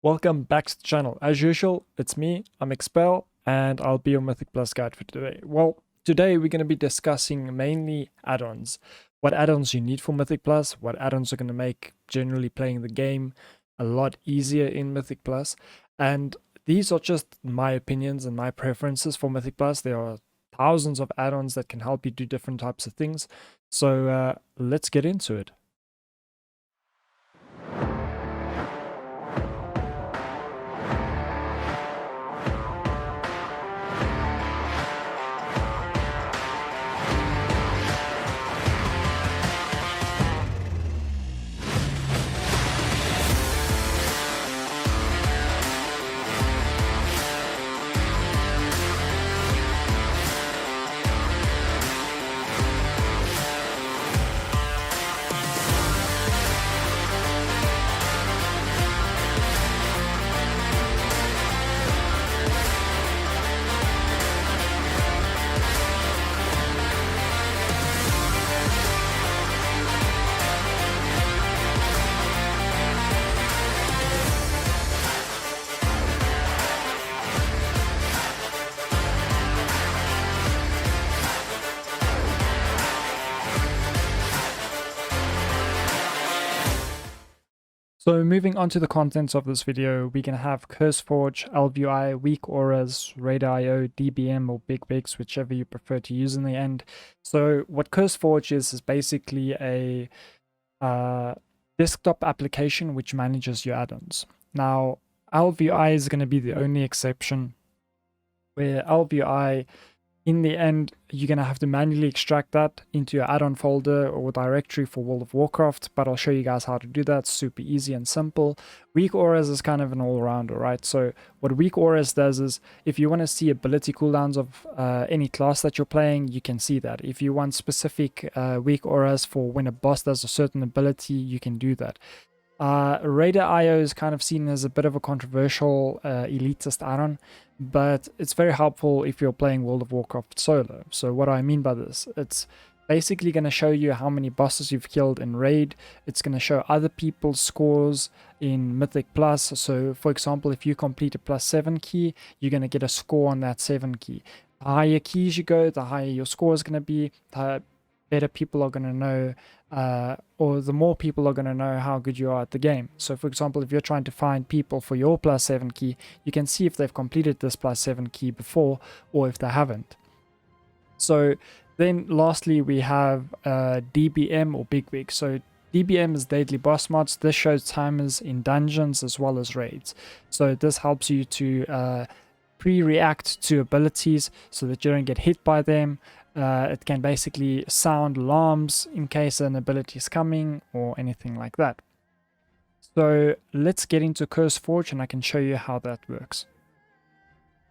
Welcome back to the channel. As usual, it's me, I'm Expel, and I'll be your Mythic Plus guide for today. Well, today we're going to be discussing mainly add-ons. What add-ons you need for Mythic Plus, what add-ons are going to make generally playing the game a lot easier in Mythic Plus. And these are just my opinions and my preferences for Mythic Plus. There are thousands of add-ons that can help you do different types of things. So let's get into it. So moving on to the contents of this video, we're going to have CurseForge, ElvUI, Weak Auras, Radar.io, DBM or BigBix, whichever you prefer to use in the end. So what CurseForge is basically a desktop application which manages your add-ons. Now, ElvUI is going to be the only exception, where ElvUI, in the end, you're going to have to manually extract that into your add-on folder or directory for World of Warcraft, but I'll show you guys how to do that. Super easy and simple. Weak Auras is kind of an all-rounder, right? So what Weak Auras does is, if you want to see ability cooldowns of any class that you're playing, you can see that. If you want specific Weak Auras for when a boss does a certain ability, you can do that. Radar.io is kind of seen as a bit of a controversial elitist add-on, but it's very helpful if you're playing World of Warcraft solo. So what do I mean by this? It's basically going to show you how many bosses you've killed in raid. It's going to show other people's scores in Mythic Plus. So for example, if you complete a +7 key, you're going to get a score on that 7 key. The higher keys you go, the higher your score is going to be, the better people are going to know, or the more people are going to know how good you are at the game. So for example, if you're trying to find people for your +7 key, you can see if they've completed this +7 key before or if they haven't. So then lastly, we have DBM or BigBix. So DBM is Daily Boss Mods. This shows timers in dungeons as well as raids. So this helps you to pre-react to abilities so that you don't get hit by them. It can basically sound alarms in case an ability is coming or anything like that. So let's get into CurseForge and I can show you how that works.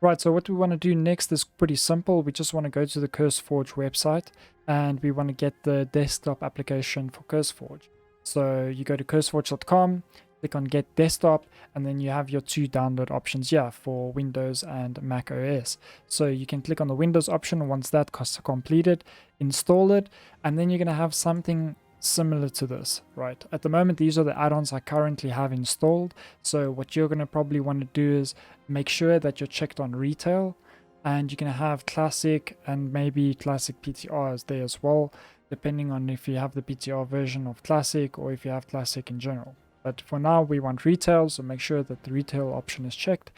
Right, so what we want to do next is pretty simple. We just want to go to the CurseForge website and we want to get the desktop application for CurseForge. So you go to curseforge.com, click on Get Desktop, and then you have your two download options here for Windows and Mac OS. So you can click on the Windows option. Once that's completed, install it, and then you're going to have something similar to this, right? At the moment, these are the add-ons I currently have installed. So what you're going to probably want to do is make sure that you're checked on retail, and you're going to have classic and maybe classic PTRs there as well, depending on if you have the PTR version of classic or if you have classic in general. But for now, we want retail, so make sure that the retail option is checked.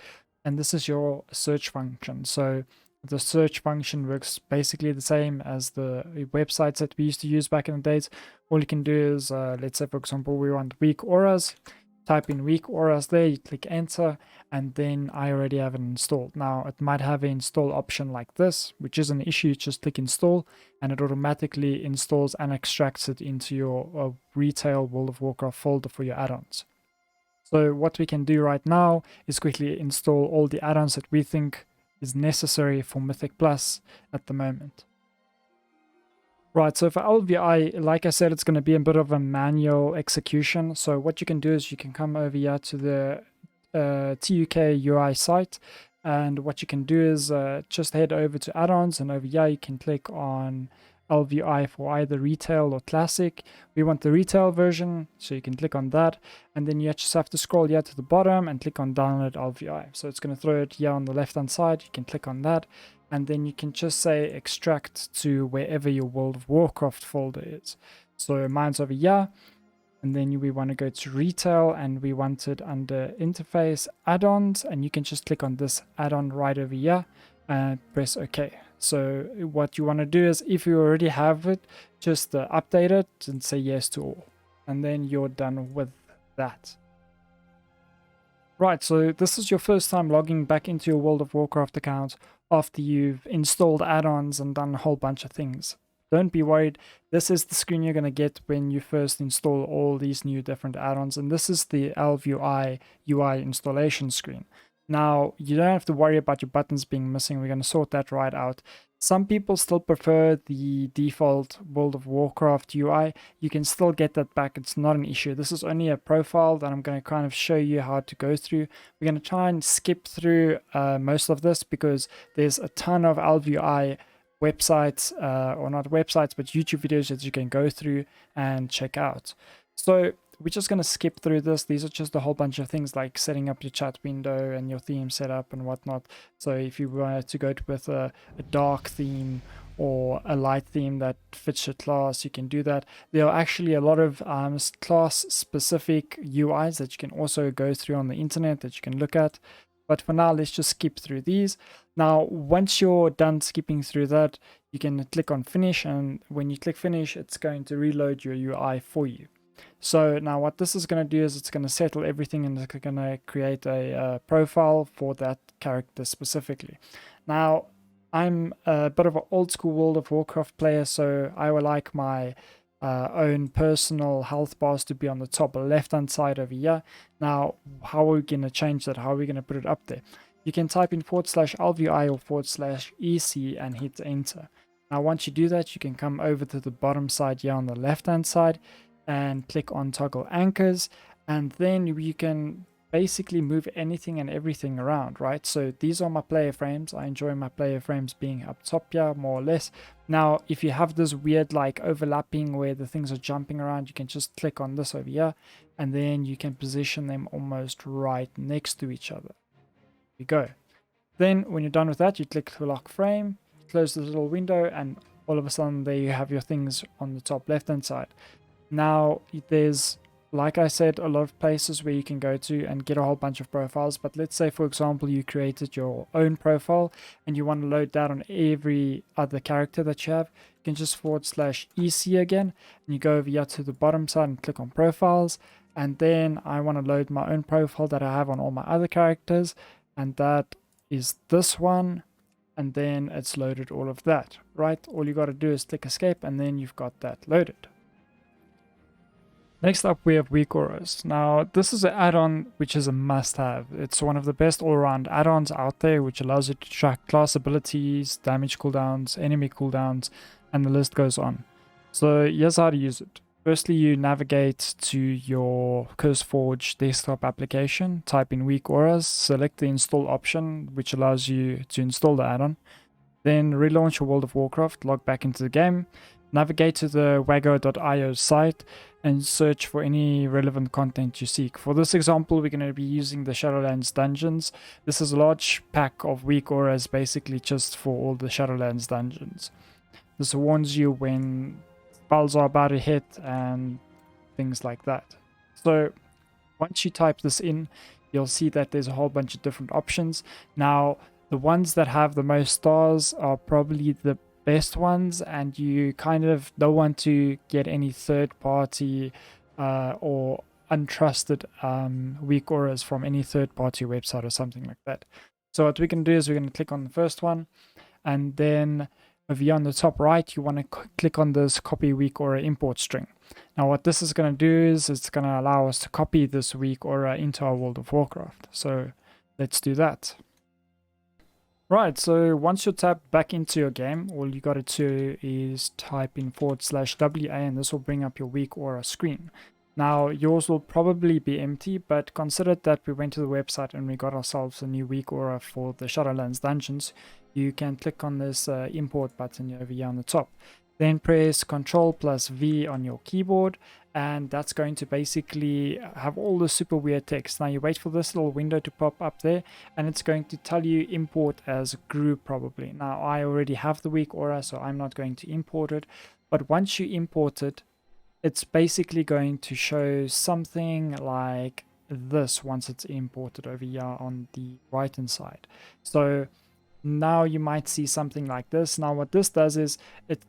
And this is your search function. So the search function works basically the same as the websites that we used to use back in the days. All you can do is, let's say, for example, we want Weak Auras. Type in Weak Auras there, you click enter, and then I already have it installed. Now, it might have an install option like this, which is an issue. Just click install, and it automatically installs and extracts it into your retail World of Warcraft folder for your add-ons. So what we can do right now is quickly install all the add-ons that we think is necessary for Mythic Plus at the moment. Right, so for ElvUI, like I said, it's going to be a bit of a manual execution. So what you can do is you can come over here to the TUK UI site, and what you can do is just head over to add-ons, and over here you can click on ElvUI for either retail or classic. We want the retail version, so you can click on that, and then you just have to scroll here to the bottom and click on download ElvUI. So it's going to throw it here on the left hand side. You can click on that, and then you can just say extract to wherever your World of Warcraft folder is. So mine's over here, and then we want to go to retail, and we want it under interface add-ons, and you can just click on this add-on right over here and press OK. So what you want to do is, if you already have it, just update it and say yes to all, and then you're done with that. Right, so this is your first time logging back into your World of Warcraft account after you've installed add-ons and done a whole bunch of things. Don't be worried, this is the screen you're going to get when you first install all these new different add-ons, and this is the ElvUI UI installation screen. Now, you don't have to worry about your buttons being missing. We're going to sort that right out. Some people still prefer the default World of Warcraft UI. You can still get that back. It's not an issue. This is only a profile that I'm going to kind of show you how to go through. We're going to try and skip through most of this because there's a ton of ElvUI websites, or not websites, but YouTube videos that you can go through and check out. So we're just going to skip through this. These are just a whole bunch of things like setting up your chat window and your theme setup and whatnot. So if you wanted to go with a dark theme or a light theme that fits your class, you can do that. There are actually a lot of class specific UIs that you can also go through on the internet that you can look at. But for now, let's just skip through these. Now, once you're done skipping through that, you can click on finish, and when you click finish, it's going to reload your UI for you. So now what this is going to do is it's going to settle everything, and it's going to create a profile for that character specifically. Now, I'm a bit of an old school World of Warcraft player, so I would like my own personal health bars to be on the top left hand side over here. Now, how are we going to change that? How are we going to put it up there? You can type in /ElvUI or /EC and hit enter. Now, once you do that, you can come over to the bottom side here on the left hand side and click on toggle anchors, and then you can basically move anything and everything around, right? So these are my player frames. I enjoy my player frames being up top here, more or less. Now, if you have this weird like overlapping where the things are jumping around, you can just click on this over here, and then you can position them almost right next to each other. There you go. Then when you're done with that, you click lock frame, close the little window, and all of a sudden there you have your things on the top left hand side. Now, there's, like I said, a lot of places where you can go to and get a whole bunch of profiles. But let's say, for example, you created your own profile and you want to load that on every other character that you have. You can just /EC again, and you go over here to the bottom side and click on profiles. And then I want to load my own profile that I have on all my other characters, and that is this one. And then it's loaded all of that, right? All you got to do is click escape, and then you've got that loaded. Next up, we have weak auras. Now, this is an add-on which is a must-have. It's one of the best all-around add-ons out there, which allows you to track class abilities, damage cooldowns, enemy cooldowns, and the list goes on. So here's how to use it. Firstly, you navigate to your CurseForge desktop application, type in weak auras, select the install option, which allows you to install the add-on. Then relaunch your World of Warcraft, log back into the game, navigate to the wago.io site, and search for any relevant content you seek. For this example, we're going to be using the Shadowlands dungeons. This is a large pack of weak auras, basically just for all the Shadowlands dungeons. This warns you when spells are about to hit and things like that. So once you type this in, you'll see that there's a whole bunch of different options. Now, the ones that have the most stars are probably the best ones, and you kind of don't want to get any third-party or untrusted weak auras from any third-party website or something like that. So what we can do is we're going to click on the first one, and then over here on the top right, you want to click on this copy weak aura import string. Now what this is going to do is it's going to allow us to copy this weak aura into our World of Warcraft. So let's do that. Right, so once you're tapped back into your game, all you got to do is type in /WA, and this will bring up your weak aura screen. Now, yours will probably be empty, but consider that we went to the website and we got ourselves a new weak aura for the Shadowlands dungeons. You can click on this import button over here on the top. Then press Ctrl+V on your keyboard, and that's going to basically have all the super weird text. Now you wait for this little window to pop up there, and it's going to tell you import as group probably. Now I already have the weak aura, so I'm not going to import it. But once you import it, it's basically going to show something like this once it's imported over here on the right hand side. So now you might see something like this. Now what this does is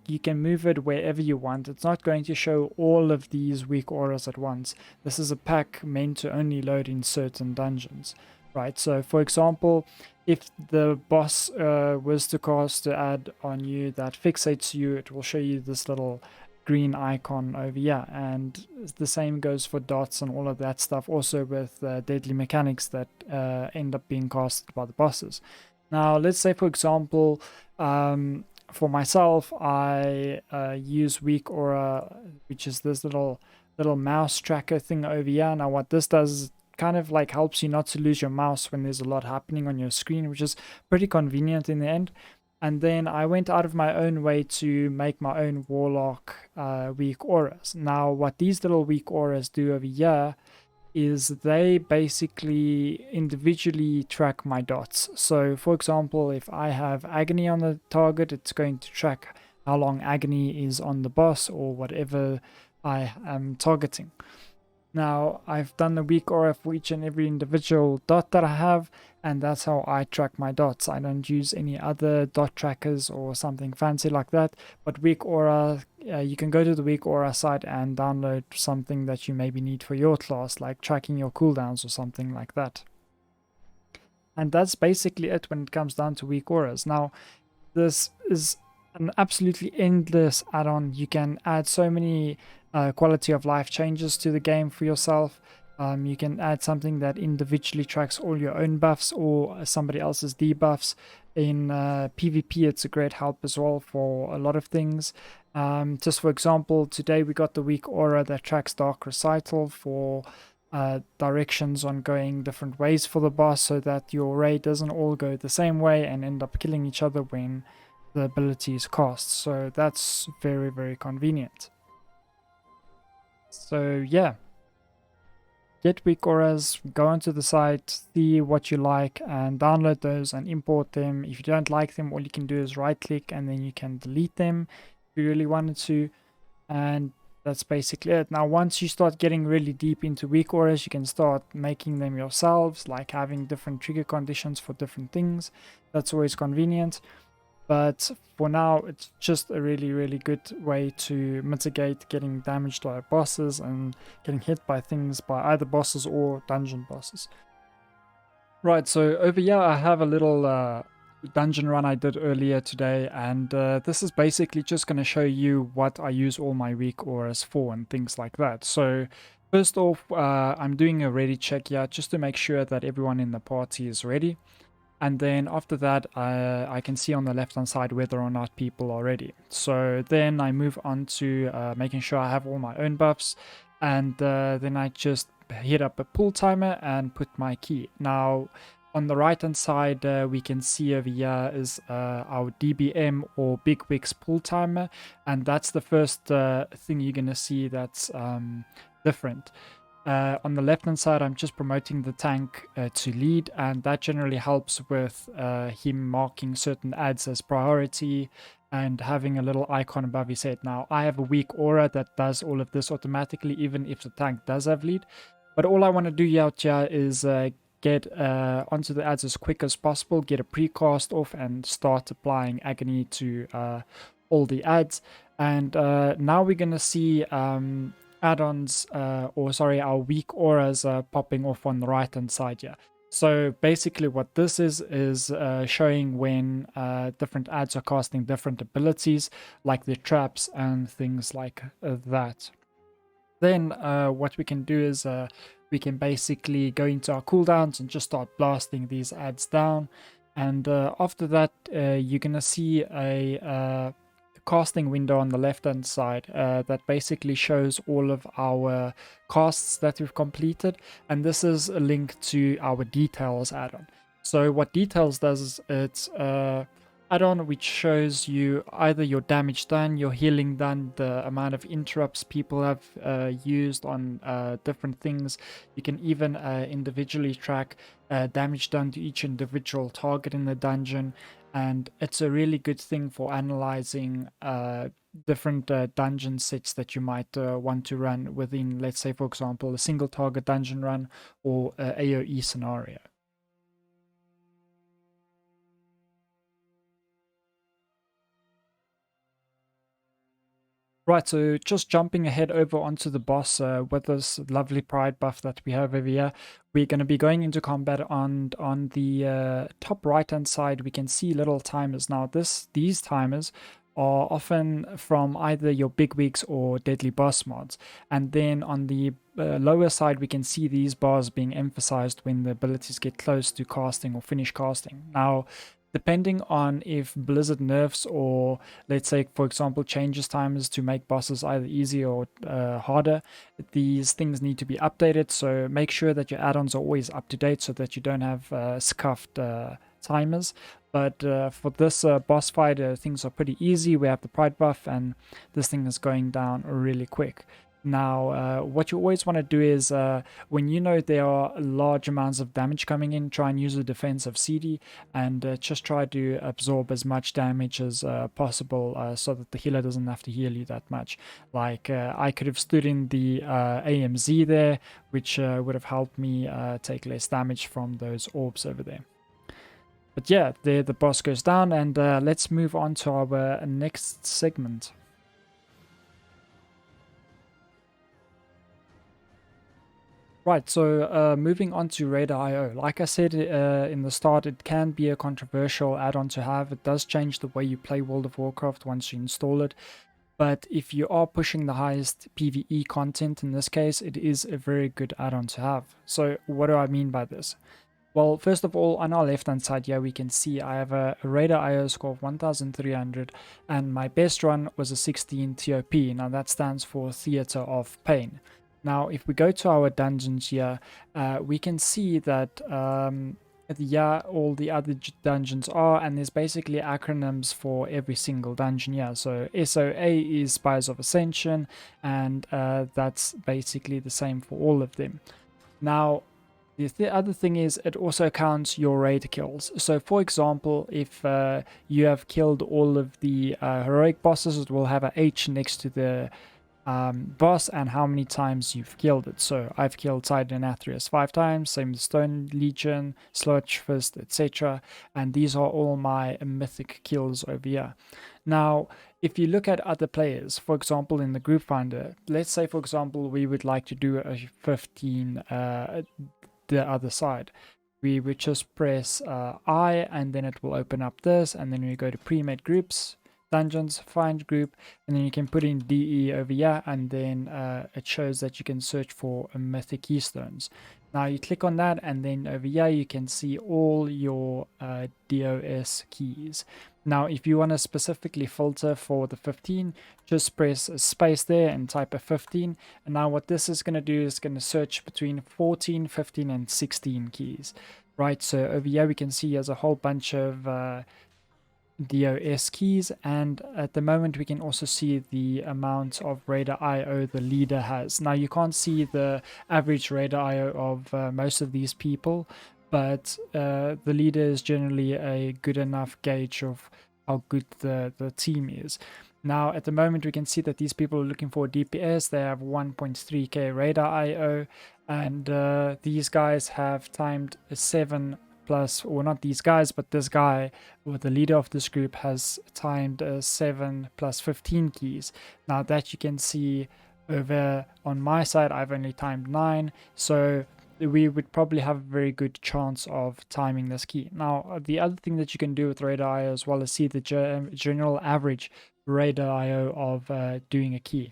you can move it wherever you want. It's not going to show all of these weak auras at once. This is a pack meant to only load in certain dungeons, right? So for example, if the boss was to cast to add on you that fixates you, it will show you this little green icon over here, and the same goes for dots and all of that stuff, also with deadly mechanics that end up being casted by the bosses. Now, let's say, for example, for myself, I use weak aura, which is this little mouse tracker thing over here. Now, what this does is kind of like helps you not to lose your mouse when there's a lot happening on your screen, which is pretty convenient in the end. And then I went out of my own way to make my own warlock weak auras. Now, what these little weak auras do over here is they basically individually track my dots. So for example, if I have agony on the target, it's going to track how long agony is on the boss or whatever I am targeting. Now I've done the weak aura for each and every individual dot that I have, and that's how I track my dots. I don't use any other dot trackers or something fancy like that. But weak aura, you can go to the weak aura site and download something that you maybe need for your class, like tracking your cooldowns or something like that. And that's basically it when it comes down to weak auras. Now this is an absolutely endless add-on. You can add so many quality of life changes to the game for yourself. You can add something that individually tracks all your own buffs or somebody else's debuffs. In PvP, it's a great help as well for a lot of things. Just for example, today we got the weak aura that tracks Dark Recital for directions on going different ways for the boss, so that your raid doesn't all go the same way and end up killing each other when the ability is cast. So that's very, very convenient. So yeah, get weak auras, go onto the site, see what you like and download those and import them. If you don't like them, all you can do is right click and then you can delete them if you really wanted to, and that's basically it. Now once you start getting really deep into weak auras, you can start making them yourselves, like having different trigger conditions for different things. That's always convenient. But for now, it's just a really, really good way to mitigate getting damaged by bosses and getting hit by things by either bosses or dungeon bosses. Right, so over here I have a little dungeon run I did earlier today, and this is basically just going to show you what I use all my weak auras for and things like that. So first off, I'm doing a ready check here just to make sure that everyone in the party is ready. And then after that, I can see on the left hand side whether or not people are ready. So then I move on to making sure I have all my own buffs. And then I just hit up a pull timer and put my key. Now, on the right hand side, we can see over here is our DBM or Big Wix pull timer. And that's the first thing you're going to see that's different. On the left hand side, I'm just promoting the tank to lead, and that generally helps with him marking certain ads as priority and having a little icon above his head. Now, I have a weak aura that does all of this automatically, even if the tank does have lead. But all I want to do out here is get onto the ads as quick as possible, get a precast off, and start applying agony to all the ads. And now we're going to see add-ons our weak auras popping off on the right hand side here. So basically what this is showing when different ads are casting different abilities, like the traps and things like that. Then what we can do is we can basically go into our cooldowns and just start blasting these ads down. And after that, you're gonna see a casting window on the left hand side that basically shows all of our casts that we've completed, and this is a link to our details add-on. So what details does is it's add-on which shows you either your damage done, your healing done, the amount of interrupts people have used on different things. You can even individually track damage done to each individual target in the dungeon, and it's a really good thing for analyzing different dungeon sets that you might want to run within, let's say, for example, a single target dungeon run or AoE scenario. Right, so just jumping ahead over onto the boss with this lovely pride buff that we have over here, we're going to be going into combat, and on the top right hand side we can see little timers. Now these timers are often from either your big wigs or deadly boss mods, and then on the lower side we can see these bars being emphasized when the abilities get close to casting or finish casting. Now, depending on if Blizzard nerfs or, let's say, for example, changes timers to make bosses either easier or harder, these things need to be updated. So make sure that your add-ons are always up to date so that you don't have scuffed timers. But for this boss fight, things are pretty easy. We have the pride buff, and this thing is going down really quick. Now, what you always want to do is when you know there are large amounts of damage coming in, try and use a defensive CD and just try to absorb as much damage as possible so that the healer doesn't have to heal you that much. Like I could have stood in the AMZ there, which would have helped me take less damage from those orbs over there. But yeah, there the boss goes down, and let's move on to our next segment. Right, so moving on to Radar.io. Like I said in the start, it can be a controversial add-on to have. It does change the way you play World of Warcraft once you install it. But if you are pushing the highest PvE content in this case, it is a very good add-on to have. So what do I mean by this? Well, first of all, on our left-hand side here, we can see I have a Radar.io score of 1300, and my best run was a 16 TOP. Now that stands for Theater of Pain. Now, if we go to our dungeons here, we can see that yeah, all the other dungeons are, and there's basically acronyms for every single dungeon here. So SOA is Spires of Ascension, and that's basically the same for all of them. Now, the other thing is it also counts your raid kills. So for example, if you have killed all of the heroic bosses, it will have a H next to the boss and how many times you've killed it. So I've killed Titan and Athreus 5 times, same with Stone Legion, Sludge Fist, etc. And these are all my mythic kills over here. Now, if you look at other players, for example, in the group finder, let's say, for example, we would like to do a 15 the other side. We would just press I, and then it will open up this, and then we go to pre-made groups, dungeons, find group, and then you can put in DE over here, and then it shows that you can search for mythic keystones. Now you click on that, and then over here you can see all your DOS keys. Now if you want to specifically filter for the 15, just press a space there and type a 15, and now what this is going to do is going to search between 14, 15 and 16 keys. Right, so over here we can see there's a whole bunch of DOS keys, and at the moment we can also see the amount of Radar.io the leader has. Now you can't see the average Radar.io of most of these people, but the leader is generally a good enough gauge of how good the team is. Now at the moment we can see that these people are looking for DPS. They have 1.3k Radar.io, and these guys have timed a 7 plus, or not these guys, but this guy, or the leader of this group, has timed 7 plus 15 keys. Now that you can see over on my side, I've only timed 9, so we would probably have a very good chance of timing this key. Now the other thing that you can do with Radar.io as well is see the general average Radar.io of doing a key.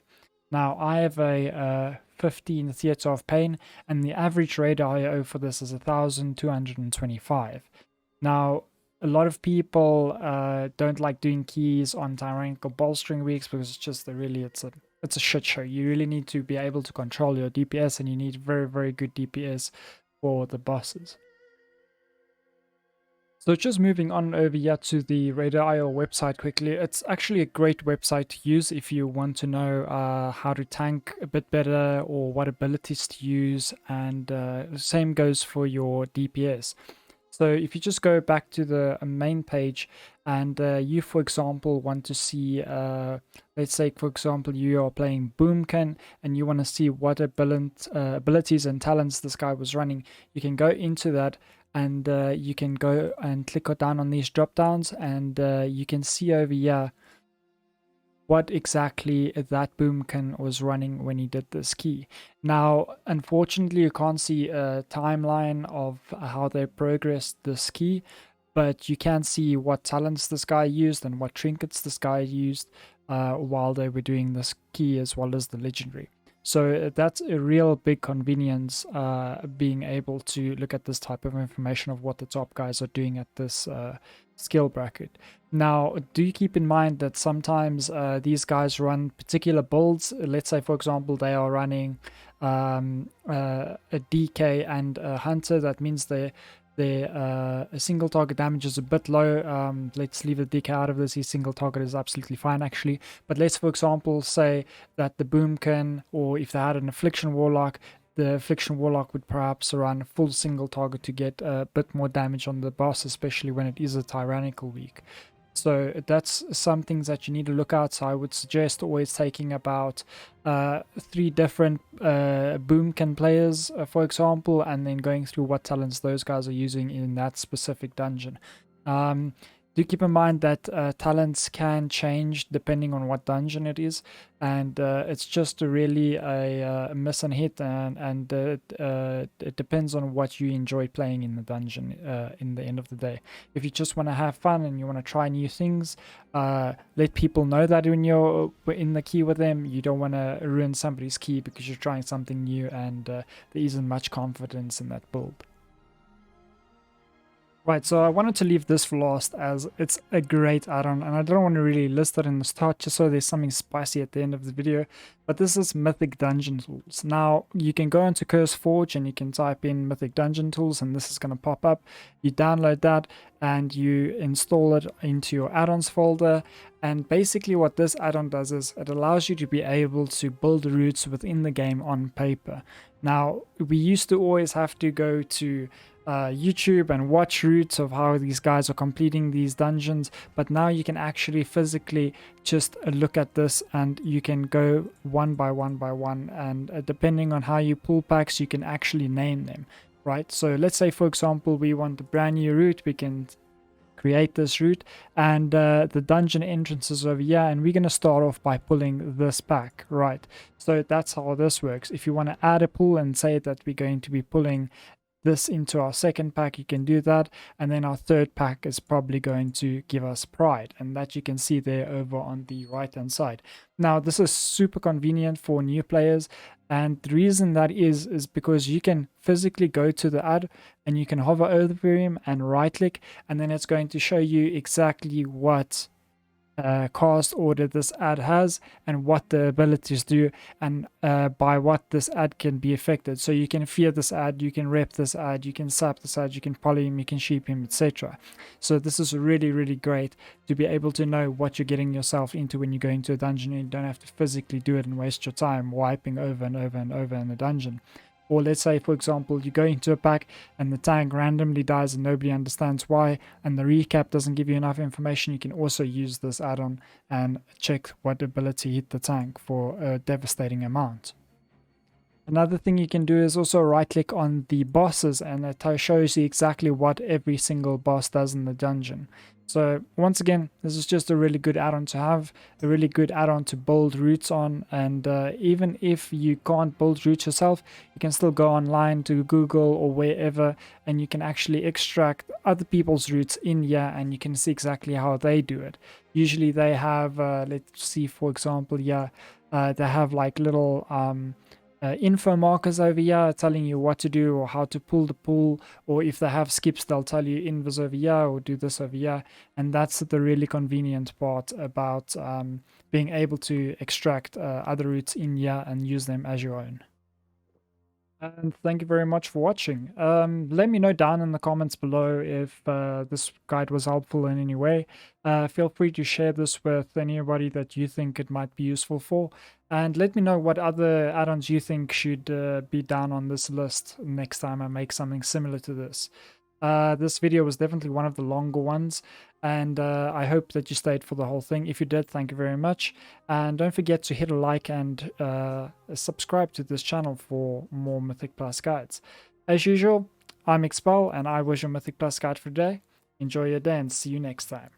Now I have a 15 Theater of Pain, and the average Radar.io for this is 1225. Now a lot of people don't like doing keys on tyrannical bolstering weeks because it's just it's a shit show. You really need to be able to control your DPS, and you need very, very good DPS for the bosses. So just moving on over here to the Radar.io website quickly, it's actually a great website to use if you want to know how to tank a bit better or what abilities to use, and same goes for your DPS. So if you just go back to the main page and you, for example, want to see, let's say, for example, you are playing Boomkin and you want to see what abilities and talents this guy was running, you can go into that and you can go and click down on these drop downs, and you can see over here what exactly that Boomkin was running when he did this key. Now, unfortunately, you can't see a timeline of how they progressed this key, but you can see what talents this guy used and what trinkets this guy used while they were doing this key, as well as the legendary. So that's a real big convenience, being able to look at this type of information of what the top guys are doing at this skill bracket. Now, do keep in mind that sometimes these guys run particular builds. Let's say, for example, they are running a DK and a Hunter. That means their single target damage is a bit low. Let's leave the DK out of this. His single target is absolutely fine, actually. But let's, for example, say that the Boomkin, or if they had an Affliction Warlock, the Affliction Warlock would perhaps run full single target to get a bit more damage on the boss, especially when it is a Tyrannical week. So that's some things that you need to look at. So I would suggest always taking about 3 different Boomkin players, for example, and then going through what talents those guys are using in that specific dungeon. Do keep in mind that talents can change depending on what dungeon it is, and it's just really a miss and hit, and it depends on what you enjoy playing in the dungeon in the end of the day. If you just want to have fun and you want to try new things, let people know that when you're in the queue with them, you don't want to ruin somebody's key because you're trying something new and there isn't much confidence in that build. Right, so I wanted to leave this for last as it's a great add-on, and I don't want to really list it in the start just so there's something spicy at the end of the video, but this is Mythic Dungeon Tools. Now, you can go into CurseForge and you can type in Mythic Dungeon Tools and this is going to pop up. You download that and you install it into your add-ons folder, and basically what this add-on does is it allows you to be able to build routes within the game on paper. Now, we used to always have to go to YouTube and watch routes of how these guys are completing these dungeons, but now you can actually physically just look at this and you can go one by one, and depending on how you pull packs, you can actually name them, right? So let's say, for example, we want a brand new route. We can create this route, and the dungeon entrance is over here, and we're going to start off by pulling this pack, right? So that's how this works. If you want to add a pull and say that we're going to be pulling this into our second pack, you can do that, and then our third pack is probably going to give us Pride, and that you can see there over on the right hand side. Now, this is super convenient for new players, and the reason that is because you can physically go to the ad and you can hover over him and right click, and then it's going to show you exactly what cast order this ad has and what the abilities do, and by what this ad can be affected. So you can fear this ad, you can rep this ad, you can sap this ad, you can poly him, you can sheep him, etc. So this is really great to be able to know what you're getting yourself into when you go into a dungeon, and you don't have to physically do it and waste your time wiping over and over in a dungeon. Or let's say, for example, you go into a pack and the tank randomly dies and nobody understands why, and the recap doesn't give you enough information. You can also use this add-on and check what ability hit the tank for a devastating amount. Another thing you can do is also right click on the bosses, and it shows you exactly what every single boss does in the dungeon. So once again, this is just a really good add-on to have, a really good add-on to build routes on, and even if you can't build routes yourself, you can still go online to Google or wherever, and you can actually extract other people's routes in here, and you can see exactly how they do it. Usually they have, let's see, for example, they have like little info markers over here telling you what to do or how to pull the pool, or if they have skips, they'll tell you invis over here or do this over here. And that's the really convenient part about being able to extract other routes in here and use them as your own. And thank you very much for watching. Let me know down in the comments below if this guide was helpful in any way. Feel free to share this with anybody that you think it might be useful for. And let me know what other add-ons you think should be down on this list next time I make something similar to this. This video was definitely one of the longer ones, and I hope that you stayed for the whole thing. If you did, thank you very much. And don't forget to hit a like and subscribe to this channel for more Mythic Plus guides. As usual, I'm Expel, and I was your Mythic Plus guide for today. Enjoy your day and see you next time.